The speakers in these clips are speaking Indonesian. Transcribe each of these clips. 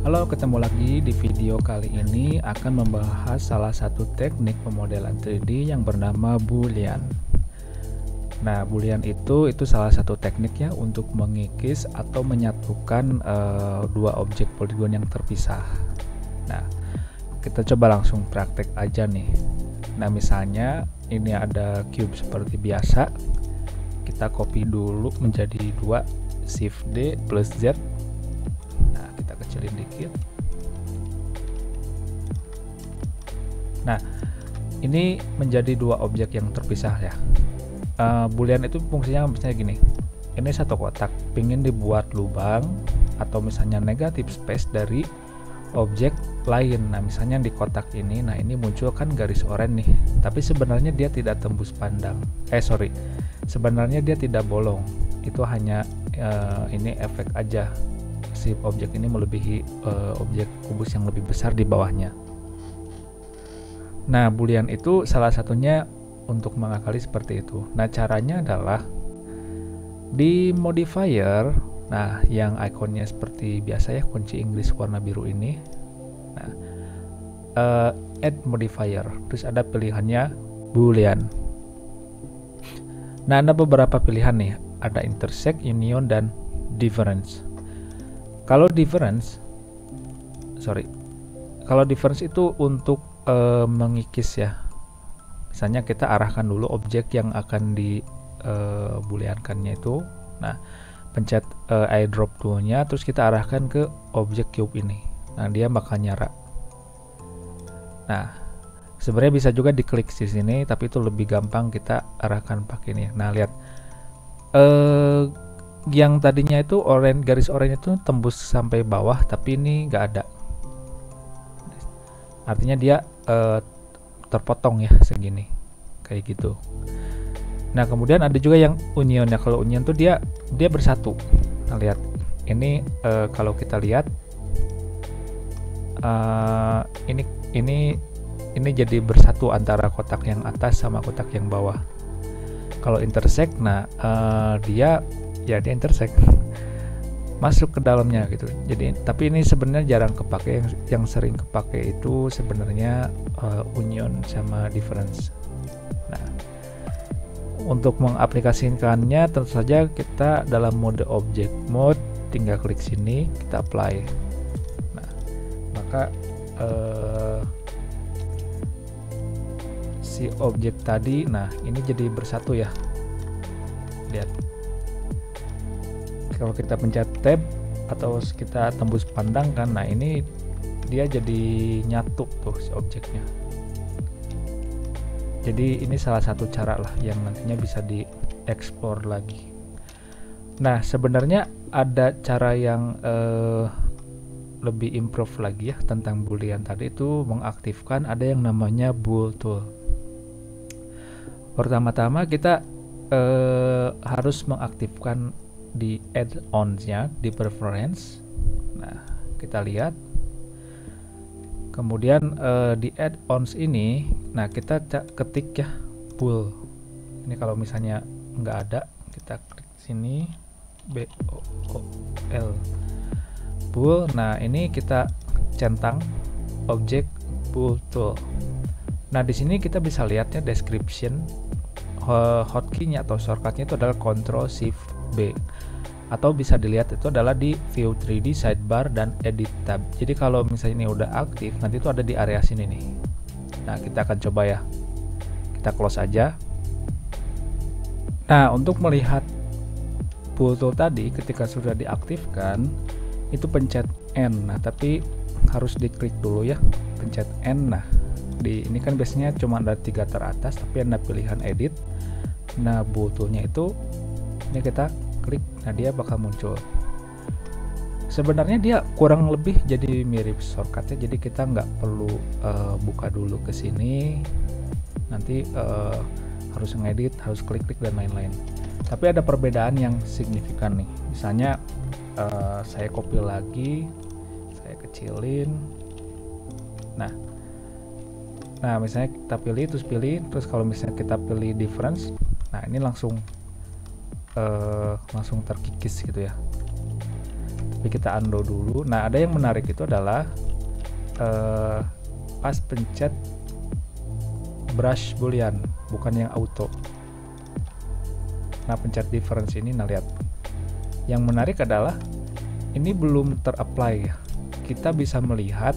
Halo, ketemu lagi di video kali ini akan membahas salah satu teknik pemodelan 3D yang bernama Boolean. Nah, Boolean itu salah satu teknik ya untuk mengikis atau menyatukan dua objek poligon yang terpisah. Nah, kita coba langsung praktek aja nih. Nah, misalnya ini ada cube seperti biasa. Kita copy dulu menjadi 2, Shift D plus Z. Nah, kita kecilin dikit. Nah, ini menjadi dua objek yang terpisah ya. Boolean itu fungsinya misalnya gini. Ini satu kotak, pingin dibuat lubang atau misalnya negatif space dari objek lain. Nah, misalnya di kotak ini, nah ini muncul kan garis oranye nih. Tapi sebenarnya dia tidak tembus pandang. Sebenarnya dia tidak bolong. Itu hanya ini efek aja. Si objek ini melebihi objek kubus yang lebih besar di bawahnya. Nah, Boolean itu salah satunya untuk mengakali seperti itu. Nah, caranya adalah di modifier, nah yang ikonnya seperti biasa ya, kunci Inggris warna biru ini. Nah, add modifier, terus ada pilihannya Boolean. Nah, ada beberapa pilihan nih, ada intersect, union, dan difference. Kalau difference itu untuk mengikis ya. Misalnya kita arahkan dulu objek yang akan di booleankannya itu. Nah, pencet eyedrop toolnya, terus kita arahkan ke objek cube ini. Nah, dia bakal nyala. Nah, sebenarnya bisa juga diklik di sini, tapi itu lebih gampang kita arahkan pakai ini. Nah, lihat yang tadinya itu garis oranye itu tembus sampai bawah, tapi ini nggak ada. Artinya dia terpotong ya segini, kayak gitu. Nah, kemudian ada juga yang union ya. Kalau union tuh dia bersatu. Nah, lihat ini kalau kita lihat ini jadi bersatu antara kotak yang atas sama kotak yang bawah. Kalau intersect, nah dia intersect masuk ke dalamnya gitu. Jadi tapi ini sebenarnya jarang kepake. Yang sering kepake itu sebenarnya union sama difference. Nah, untuk mengaplikasikannya tentu saja kita dalam mode object mode, tinggal klik sini, kita apply. Nah, maka si objek tadi, nah ini jadi bersatu ya. Lihat, kalau kita pencet tab atau kita tembus pandang kan, nah ini dia jadi nyatu tuh si objeknya. Jadi ini salah satu cara lah yang nantinya bisa dieksplor lagi. Nah, sebenarnya ada cara yang lebih improve lagi ya tentang Boolean tadi, itu mengaktifkan ada yang namanya Bool tool. Pertama-tama kita harus mengaktifkan di add-ons-nya, di preference. Nah, kita lihat. Kemudian di add-ons ini, nah kita ketik ya bool. Ini kalau misalnya nggak ada, kita klik sini bool bool. Nah, ini kita centang objek bool tool. Nah, di sini kita bisa lihatnya description, hotkey-nya atau shortcut-nya itu adalah Ctrl Shift B. Atau bisa dilihat itu adalah di View 3D, Sidebar, dan Edit tab. Jadi kalau misalnya ini udah aktif, nanti itu ada di area sini nih. Nah, kita akan coba ya. Kita close aja. Nah, untuk melihat Bool tool tadi ketika sudah diaktifkan, itu pencet N. Nah, tapi harus diklik dulu ya, pencet N. Nah, ini kan biasanya cuma ada 3 teratas, tapi ada pilihan edit. Nah, Bool toolnya itu ini kita klik, nah dia bakal muncul. Sebenarnya dia kurang lebih jadi mirip shortcutnya, jadi kita nggak perlu buka dulu ke sini, nanti harus ngedit, harus klik-klik dan lain-lain. Tapi ada perbedaan yang signifikan nih. Misalnya saya copy lagi, saya kecilin. Nah, misalnya kita pilih, terus kalau misalnya kita pilih difference, nah ini langsung terkikis gitu ya. Tapi kita undo dulu. Nah, ada yang menarik itu adalah pas pencet brush boolean, bukan yang auto. Nah, pencet difference ini, nah lihat. Yang menarik adalah ini belum ter-apply ya. Kita bisa melihat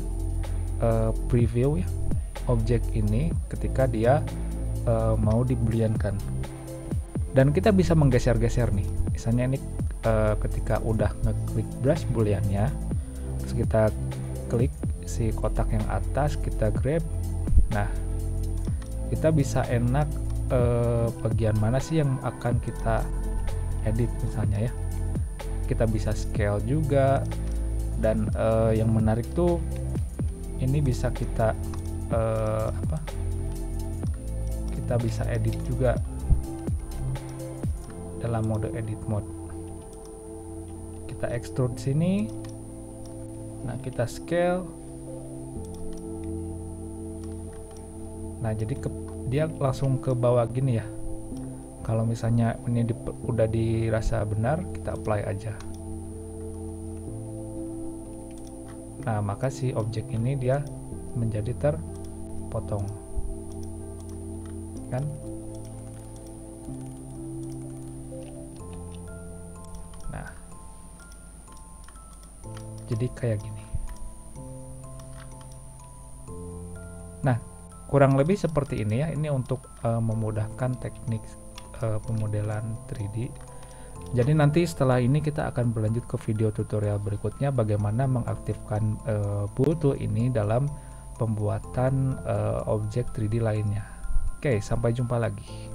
preview ya objek ini ketika dia mau dibooleankan. Dan kita bisa menggeser-geser nih. Misalnya ini ketika udah ngeklik brush booleannya, terus kita klik si kotak yang atas, kita grab. Nah, kita bisa enak bagian mana sih yang akan kita edit misalnya ya. Kita bisa scale juga, dan yang menarik tuh ini bisa kita kita bisa edit juga dalam mode edit mode. Kita extrude sini, nah kita scale, nah jadi dia langsung ke bawah gini ya. Kalau misalnya ini udah dirasa benar, kita apply aja. Nah, maka si objek ini dia menjadi terpotong, kan? Nah, jadi kayak gini. Nah, kurang lebih seperti ini ya. Ini untuk memudahkan teknik pemodelan 3D. Jadi nanti setelah ini kita akan berlanjut ke video tutorial berikutnya bagaimana mengaktifkan Bool tool ini dalam pembuatan objek 3D lainnya. Oke, sampai jumpa lagi.